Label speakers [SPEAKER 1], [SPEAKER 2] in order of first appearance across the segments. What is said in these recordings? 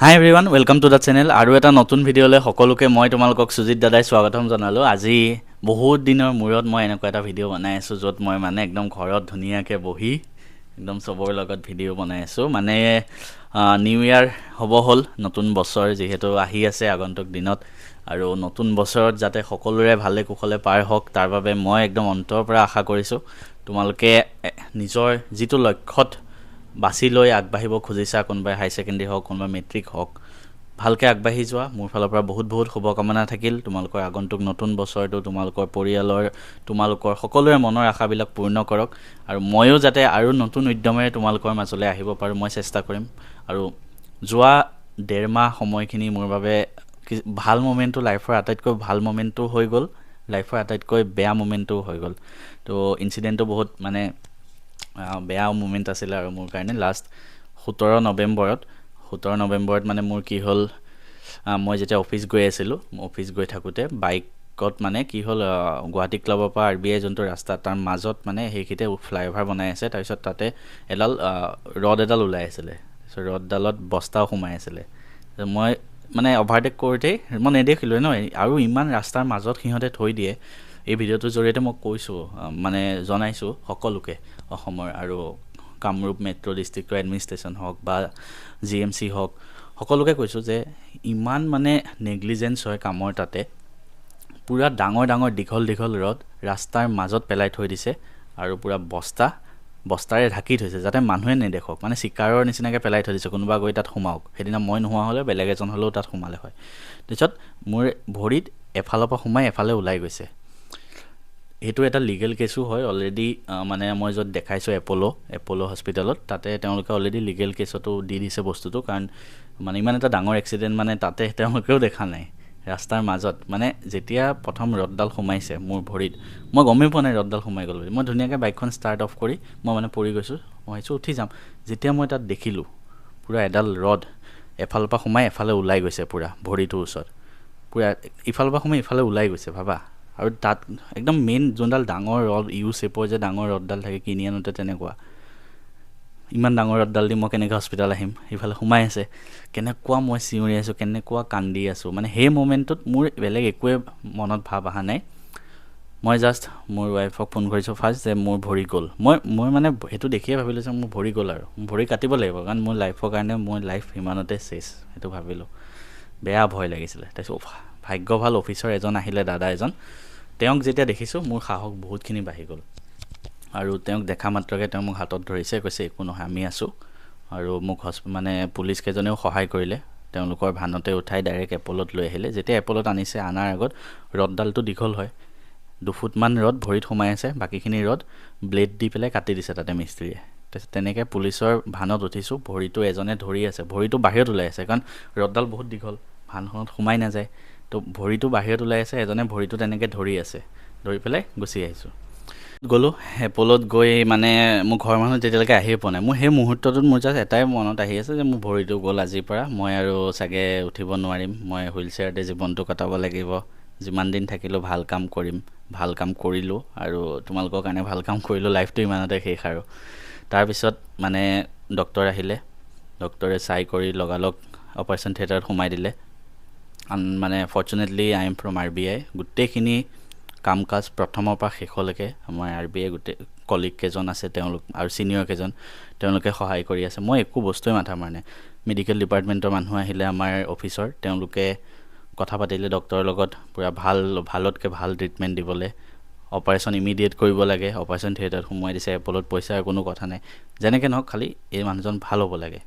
[SPEAKER 1] High everyone welcome to the channel আৰু এটা নতুন ভিডিঅ'লৈ সকলোকে মই তোমালোকক সুজিত দাদাই স্বাগতম জনালোঁ। আজি বহুত দিনৰ মূৰত মই এনেকুৱা এটা ভিডিঅ' বনাই আছোঁ য'ত মই মানে একদম ঘৰত ধুনীয়াকৈ বহি একদম চবৰ লগত ভিডিঅ' বনাই আছোঁ। মানে নিউ ইয়াৰ হ'ব হ'ল, নতুন বছৰ যিহেতু আহি আছে আগন্তুক দিনত, আৰু নতুন বছৰত যাতে সকলোৰে ভালে কুশলে পাৰ হওক তাৰ বাবে মই একদম অন্তৰৰ পৰা আশা কৰিছোঁ। তোমালোকে নিজৰ যিটো লক্ষ্যত বাছি লৈ আগবাঢ়িব খুজিছা, কোনোবাই হাই ছেকেণ্ডেৰী হওক, কোনোবাই মেট্ৰিক হওক, ভালকৈ আগবাঢ়ি যোৱা। মোৰ ফালৰ পৰা বহুত বহুত শুভকামনা থাকিল। তোমালোকৰ আগন্তুক নতুন বছৰটো তোমালোকৰ পৰিয়ালৰ, তোমালোকৰ সকলোৰে মনৰ আশাবিলাক পূৰ্ণ কৰক, আৰু ময়ো যাতে আৰু নতুন উদ্যমেৰে তোমালোকৰ মাজলৈ আহিব পাৰোঁ মই চেষ্টা কৰিম। আৰু যোৱা ডেৰমাহ সময়খিনি মোৰ বাবে ভাল মমেণ্টটো, লাইফৰ আটাইতকৈ ভাল মমেণ্টটো হৈ গ'ল, লাইফৰ আটাইতকৈ বেয়া মমেণ্টটো হৈ গ'ল। তো ইনচিডেণ্টটো বহুত মানে বেয়া মুমেণ্ট আছিলে আৰু মোৰ কাৰণে। লাষ্ট 17 নৱেম্বৰত মানে মোৰ কি হ'ল, মই যেতিয়া অফিচ গৈ আছিলোঁ, অফিচ গৈ থাকোঁতে বাইকত মানে কি হ'ল, গুৱাহাটী ক্লাবৰ পৰা RBI যোনটো ৰাস্তা তাৰ মাজত মানে সেইখিনিতে ফ্লাইঅভাৰ বনাই আছে। তাৰপিছত তাতে এডাল ৰড এডাল ওলাই আছিলে, তাৰপিছত ৰডডালত বস্তাও সোমাই আছিলে। মই মানে অভাৰটেক কৰোঁতেই মই নেদেখিলোঁ ন, আৰু ইমান ৰাস্তাৰ মাজত সিহঁতে থৈ দিয়ে। এই ভিডিঅ'টোৰ জৰিয়তে মই কৈছোঁ, মানে জনাইছোঁ সকলোকে, অসমৰ আৰু কামৰূপ মেট্ৰ' ডিষ্ট্ৰিক্টৰ এডমিনিষ্ট্ৰেশ্যন হওক বা GMC হওক, সকলোকে কৈছোঁ যে ইমান মানে নেগলিজেঞ্চ হয় কামৰ তাতে। পূৰা ডাঙৰ ডাঙৰ দীঘল দীঘল ৰড ৰাস্তাৰ মাজত পেলাই থৈ দিছে, আৰু পূৰা বস্তাৰে ঢাকি থৈছে যাতে মানুহে নেদেখক, মানে চিকাৰৰ নিচিনাকৈ পেলাই থৈ দিছে, কোনোবা গৈ তাত সোমাওক। সেইদিনা মই নোহোৱা হ'লে বেলেগ এজন হ'লেও তাত সোমালে হয়। তাৰপিছত মোৰ ভৰিত এফালৰ পৰা সোমাই এফালে ওলাই গৈছে। সেইটো এটা লিগেল কেছো হয় অলৰেডি। মানে মই য'ত দেখাইছোঁ এপ'ল' হস্পিটেলত, তাতে তেওঁলোকে অলৰেডি লিগেল কেছতো দি দিছে বস্তুটো, কাৰণ মানে ইমান এটা ডাঙৰ এক্সিডেণ্ট মানে তাতে তেওঁলোকেও দেখা নাই ৰাস্তাৰ মাজত। মানে যেতিয়া প্ৰথম ৰডডাল সোমাইছে মোৰ ভৰিত, মই গমেই পোৱা নাই ৰডডাল সোমাই গ'ল বুলি। মই ধুনীয়াকৈ বাইকখন ষ্টাৰ্ট অফ কৰি মই মানে পৰি গৈছোঁ। মই ভাবিছোঁ উঠি যাম, যেতিয়া মই তাত দেখিলোঁ পূৰা এডাল ৰড এফালৰ পৰা সোমাই এফালে ওলাই গৈছে, পূৰা ভৰিটোৰ ওচৰত, পূৰা ইফালৰ পৰা সোমাই ইফালে ওলাই গৈছে, ভাবা। আৰু তাত একদম মেইন যোনডাল ডাঙৰ ৰড, ইউ শ্বেপৰ যে ডাঙৰ ৰডডাল থাকে কিনি আনোতে, তেনেকুৱা ইমান ডাঙৰ ৰডডাল দি মই কেনেকৈ হস্পিটেল আহিম, ইফালে সোমাই আছে। কেনেকুৱা মই চিঞৰি আছোঁ, কেনেকুৱা কান্দি আছোঁ। মানে সেই মোমেণ্টটোত মোৰ বেলেগ একোৱে মনত ভাৱ অহা নাই। মই জাষ্ট মোৰ ৱাইফক ফোন কৰিছোঁ ফাৰ্ষ্ট যে মোৰ ভৰি গ'ল। মই মানে সেইটো দেখিয়ে ভাবিলোঁ যে মোৰ ভৰি গ'ল, আৰু মোৰ ভৰি কাটিব লাগিব, কাৰণ মোৰ লাইফৰ কাৰণে মোৰ লাইফ ইমানতে চেছ, সেইটো ভাবিলোঁ। বেয়া ভয় লাগিছিলে। তাৰপিছত ভাগ্য ভাল অফিচৰ এজন আহিলে, দাদা এজন, তেওঁক যেতিয়া দেখিছোঁ মোৰ সাহস বহুতখিনি বাঢ়ি গ'ল। আৰু তেওঁক দেখা মাত্ৰকৈ তেওঁ মোক হাতত ধৰিছে, কৈছে একো নহয়, আমি আছোঁ। আৰু মোক মানে পুলিচকেইজনেও সহায় কৰিলে, তেওঁলোকৰ ভানতে উঠাই ডাইৰেক্ট এপ'লত লৈ আহিলে। যেতিয়া এপ'লত আনিছে, আনাৰ আগত ৰডডালটো দীঘল হয়, 2 ফুটমান ৰড ভৰিত সোমাই আছে, বাকীখিনি ৰড ব্লেড দি পেলাই কাটি দিছে তাতে মিস্ত্ৰীয়ে। তাৰপিছত তেনেকৈ পুলিচৰ ভানত উঠিছোঁ, ভৰিটো এজনে ধৰি আছে, ভৰিটো বাহিৰত ওলাই আছে, কাৰণ ৰডডাল বহুত দীঘল, ভানখনত সোমাই নাযায়। তো ভৰিটো বাহিৰত ওলাই আছে, এজনে ভৰিটো তেনেকৈ ধৰি আছে, ধৰি পেলাই গুচি আহিছোঁ। গ'লোঁ এপ'লত গৈ, মানে মোৰ ঘৰৰ মানুহ তেতিয়ালৈকে আহিয়ে পোৱা নাই। মোৰ সেই মুহূৰ্তটোত মোৰ জাষ্ট এটাই মনত আহি আছে যে মোৰ ভৰিটো গ'ল আজিৰ পৰা, মই আৰু চাগে উঠিব নোৱাৰিম, মই হুইল চেয়াৰতে জীৱনটো কটাব লাগিব। যিমান দিন থাকিলোঁ ভাল কাম কৰিম, ভাল কাম কৰিলোঁ, আৰু তোমালোকৰ কাৰণে ভাল কাম কৰিলোঁ, লাইফটো ইমানতে শেষ আৰু। তাৰপিছত মানে ডক্টৰ আহিলে, ডক্টৰে চাই কৰি লগালগ অপাৰেশ্যন থিয়েটাৰত সোমাই দিলে। মানে fortunately I am from RBI, গোটেইখিনি কাম কাজ প্ৰথমৰ পৰা শেষলৈকে আমাৰ RBI গোটেই কলিগ কেইজন আছে, তেওঁলোক আৰু ছিনিয়ৰ কেইজন, তেওঁলোকে সহায় কৰি আছে। মই একো বস্তুৱে মাথা মাৰা নাই। মেডিকেল ডিপাৰ্টমেণ্টৰ মানুহ আহিলে আমাৰ অফিচৰ, তেওঁলোকে কথা পাতিলে ডক্টৰৰ লগত, পূৰা ভালতকৈ ভাল ট্ৰিটমেণ্ট দিবলৈ। অপাৰেশ্যন ইমিডিয়েট কৰিব লাগে, অপাৰেশ্যন থিয়েটাৰত সোমোৱাই দিছে। এপ'লত পইচাৰ কোনো কথা নাই, যেনেকৈ নহওক খালি এই মানুহজন ভাল হ'ব লাগে।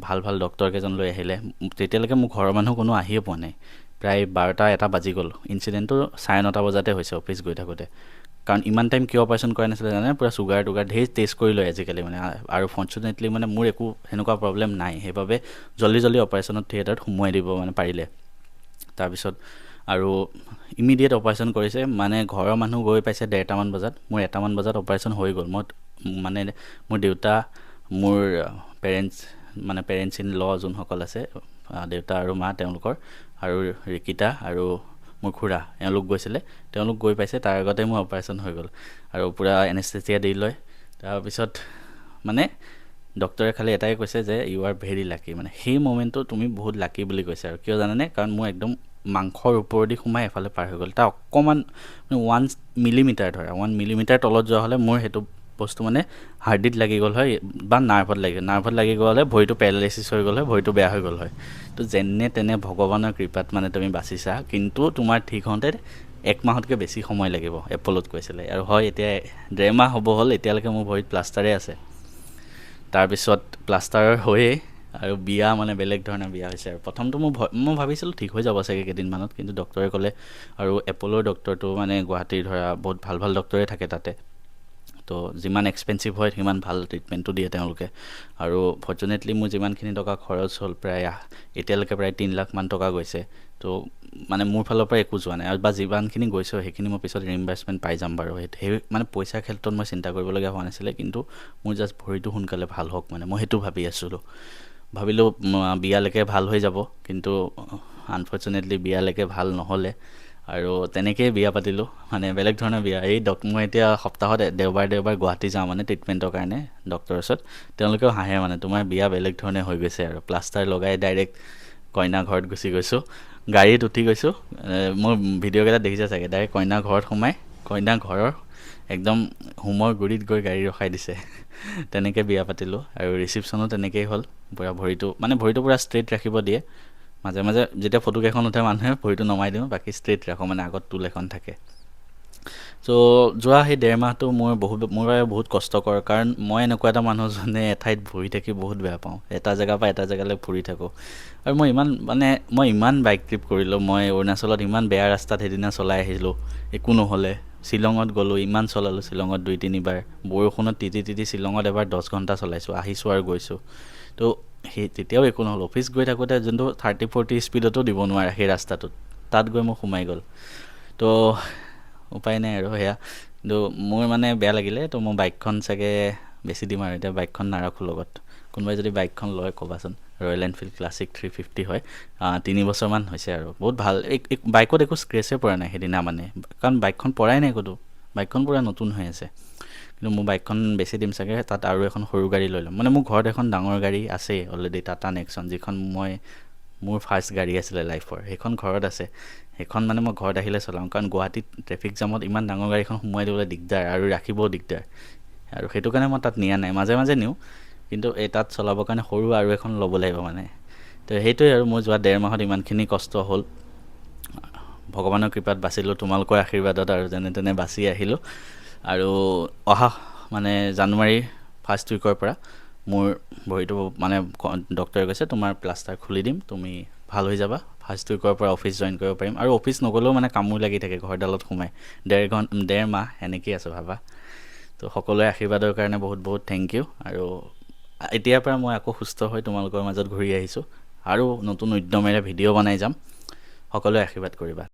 [SPEAKER 1] ভাল ডক্টৰ কেইজন লৈ আহিলে। তেতিয়ালৈকে মোৰ ঘৰৰ মানুহ কোনো আহিয়ে পোৱা নাই, প্ৰায় 12টা-1টা বাজি গ'ল। ইনচিডেণ্টটো 9:30 বজাতে হৈছে অফিচ গৈ থাকোঁতে। কাৰণ ইমান টাইম কিয় অপাৰেশ্যন কৰা নাছিলে জানে, পূৰা চুগাৰ টুগাৰ ধেৰ টেষ্ট কৰি লয় আজিকালি মানে। আৰু ফৰ্চুনেটলি মানে মোৰ একো সেনেকুৱা প্ৰব্লেম নাই, সেইবাবে জল্দি অপাৰেশ্যনত থিয়েটাৰত সোমোৱাই দিব মানে পাৰিলে। তাৰপিছত আৰু ইমিডিয়েট অপাৰেশ্যন কৰিছে, মানে ঘৰৰ মানুহ গৈ পাইছে 1:30মান বজাত, মোৰ 1টামান বজাত অপাৰেশ্যন হৈ গ'ল। মই মানে মোৰ দেউতা, মোৰ পেৰেণ্টছ ইন ল যোনসকল আছে, দেউতা আৰু মা তেওঁলোকৰ, আৰু ৰিকিতা আৰু মোৰ খুৰা, এওঁলোক গৈছিলে। তেওঁলোক গৈ পাইছে, তাৰ আগতে মোৰ অপাৰেশ্যন হৈ গ'ল, আৰু পূৰা এনেস্থেচিয়া দি লয়। তাৰপিছত মানে ডক্টৰে খালি এটাই কৈছে যে ইউ আৰ ভেৰি লাকি, মানে সেই মোমেণ্টটো তুমি বহুত লাকি বুলি কৈছে। আৰু কিয় জানানে, কাৰণ মোৰ একদম মাংসৰ ওপৰেদি সোমাই এফালে পাৰ হৈ গ'ল। তাৰ অকণমান 1 মিলিমিটাৰ ধৰা 1 মিলিমিটাৰ তলত যোৱা হ'লে মোৰ সেইটো বস্তু মানে হাৰ্ডিত লাগি গ'ল হয় বা নাৰ্ভত লাগি গ'ল হ'লে ভৰিটো পেৰালাইচিছ হৈ গ'ল হয়, ভৰিটো বেয়া হৈ গ'ল হয়। তো যেনে তেনে ভগৱানৰ কৃপাত মানে তুমি বাচিছা, কিন্তু তোমাৰ ঠিক হওঁতে 1 মাহতকৈ বেছি সময় লাগিব এপ'লত কৈছিলে। আৰু হয়, এতিয়া 1.5 মাহ হ'ব হ'ল, এতিয়ালৈকে মোৰ ভৰিত প্লাষ্টাৰে আছে। তাৰপিছত প্লাষ্টাৰ হৈয়ে আৰু বিয়া মানে বেলেগ ধৰণৰ বিয়া হৈছে। আৰু প্ৰথমটো মই ভাবিছিলোঁ ঠিক হৈ যাব চাগে কেইদিনমানত, কিন্তু ডক্টৰে ক'লে, আৰু এপ'লৰ ডক্টৰটো মানে গুৱাহাটীৰ ধৰা বহুত ভাল ভাল ডক্টৰে থাকে তাতে, তো যিমান এক্সপেঞ্চিভ হয় সিমান ভাল ট্ৰিটমেণ্টটো দিয়ে তেওঁলোকে। আৰু ফৰ্চুনেটলি মোৰ যিমানখিনি টকা খৰচ হ'ল, এতিয়ালৈকে প্ৰায় 3 লাখমান টকা গৈছে। তো মানে মোৰ ফালৰ পৰা একো যোৱা নাই, আৰু বা যিমানখিনি গৈছে সেইখিনি মই পিছত ৰিইম্বাৰ্চমেণ্ট পাই যাম বাৰু। সেই মানে পইচাৰ ক্ষেত্ৰত মই চিন্তা কৰিবলগীয়া হোৱা নাছিলে, কিন্তু মোৰ জাষ্ট ভৰিটো সোনকালে ভাল হওক, মানে মই সেইটো ভাবি আছিলোঁ। ভাবিলোঁ বিয়ালৈকে ভাল হৈ যাব, কিন্তু আনফৰ্চুনেটলি বিয়ালৈকে ভাল নহ'লে। আৰু তেনেকেই বিয়া পাতিলোঁ, মানে বেলেগ ধৰণৰ বিয়া। মই এতিয়া সপ্তাহত দেওবাৰ গুৱাহাটী যাওঁ মানে ট্ৰিটমেণ্টৰ কাৰণে ডক্টৰৰ ওচৰত। তেওঁলোকেও হাঁহে, মানে তোমাৰ বিয়া বেলেগ ধৰণে হৈ গৈছে। আৰু প্লাষ্টাৰ লগাই ডাইৰেক্ট কইনা ঘৰত গুচি গৈছোঁ, গাড়ীত উঠি গৈছোঁ। মোৰ ভিডিঅ'কেইটা দেখিছে চাগে, ডাইৰেক্ট কইনা ঘৰত সোমাই কইনা ঘৰৰ একদম হোমৰ গুৰিত গৈ গাড়ী ৰখাই দিছে। তেনেকৈ বিয়া পাতিলোঁ। আৰু ৰিচিপশ্যনো তেনেকেই হ'ল, পূৰা ভৰিটো পূৰা ষ্ট্ৰেইট ৰাখিব দিয়ে। মাজে মাজে যেতিয়া ফটোকেইখন উঠে মানুহে ভৰিটো নমাই দিওঁ, বাকী ষ্ট্ৰেইট ৰাখোঁ, মানে আগত টুল এখন থাকে। চ' যোৱা সেই 1.5 মাহটো মোৰ বাবে বহুত কষ্টকৰ, কাৰণ মই এনেকুৱা এটা মানুহ যোনে এঠাইত ঘূৰি থাকি বহুত বেয়া পাওঁ। এটা জেগাৰ পৰা এটা জেগালৈ ফুৰি থাকোঁ। আৰু মই ইমান বাইক ট্ৰিপ কৰিলোঁ। মই অৰুণাচলত ইমান বেয়া ৰাস্তাত সেইদিনা চলাই আহিলোঁ, একো নহ'লে। শ্বিলঙত গ'লোঁ, ইমান চলালোঁ, শ্বিলঙত 2-3 বাৰ। বৰষুণত তিতি শ্বিলঙত এবাৰ 10 ঘণ্টা চলাইছোঁ, আহিছোঁ আৰু গৈছোঁ। তো তেতিয়াও একো নহ'ল। অফিচ গৈ থাকোঁতে যোনটো 30-40 স্পীডতো দিব নোৱাৰে সেই ৰাস্তাটোত, তাত গৈ মই সোমাই গ'ল। তো উপায় নাই আৰু সেয়া। কিন্তু মোৰ মানে বেয়া লাগিলে, তো মই বাইকখন চাগে বেছি দিম আৰু এতিয়া বাইকখন নাৰাখোঁ লগত। কোনোবাই যদি বাইকখন লয় ক'বাচোন। ৰয়েল এনফিল্ড ক্লাছিক 350 হয়, 3 বছৰমান হৈছে আৰু বহুত ভাল। বাইকত একো স্ক্ৰেচে পৰা নাই সেইদিনা, মানে কাৰণ বাইকখন পৰাই নাই ক'তো, বাইকখন পূৰা নতুন হৈ আছে। কিন্তু মোৰ বাইকখন বেছি দিম চাগে, তাত আৰু এখন সৰু গাড়ী লৈ ল'ম। মানে মোৰ ঘৰত এখন ডাঙৰ গাড়ী আছেই অলৰেডি, টাটা নেক্সন, যিখন মোৰ ফাৰ্ষ্ট গাড়ী আছিলে লাইফৰ, সেইখন ঘৰত আছে। সেইখন মানে মই ঘৰত আহিলে চলাওঁ, কাৰণ গুৱাহাটীত ট্ৰেফিক জামত ইমান ডাঙৰ গাড়ীখন সোমোৱাই দিবলৈ দিগদাৰ, আৰু ৰাখিবও দিগদাৰ। আৰু সেইটো কাৰণে মই তাত নিয়া নাই, মাজে মাজে নিওঁ, কিন্তু তাত চলাবৰ কাৰণে সৰু আৰু এখন ল'ব লাগিব মানে। তো সেইটোৱে আৰু মোৰ যোৱা 1.5 মাহত ইমানখিনি কষ্ট হ'ল। ভগৱানৰ কৃপাত বাচিলোঁ, তোমালোকৰ আশীৰ্বাদত, আৰু যেনে তেনে বাচি আহিলোঁ। আৰু অহা মানে জানুৱাৰী ফাৰ্ষ্ট উইকৰ পৰা মোৰ ভৰিটো মানে ডক্টৰে কৈছে তোমাৰ প্লাষ্টাৰ খুলি দিম, তুমি ভাল হৈ যাবা। ফাৰ্ষ্ট উইকৰ পৰা অফিচ জইন কৰিব পাৰিম। আৰু অফিচ নগ'লেও মানে কামো লাগি থাকে ঘৰডালত সোমাই, 1.5 মাহ এনেকেই আছোঁ ভাবা। তো সকলোৰে আশীৰ্বাদৰ কাৰণে বহুত বহুত থেংক ইউ। আৰু এতিয়াৰ পৰা মই আকৌ সুস্থ হৈ তোমালোকৰ মাজত ঘূৰি আহিছোঁ, আৰু নতুন উদ্যমেৰে ভিডিঅ' বনাই যাম। সকলোৱে আশীৰ্বাদ কৰিবা।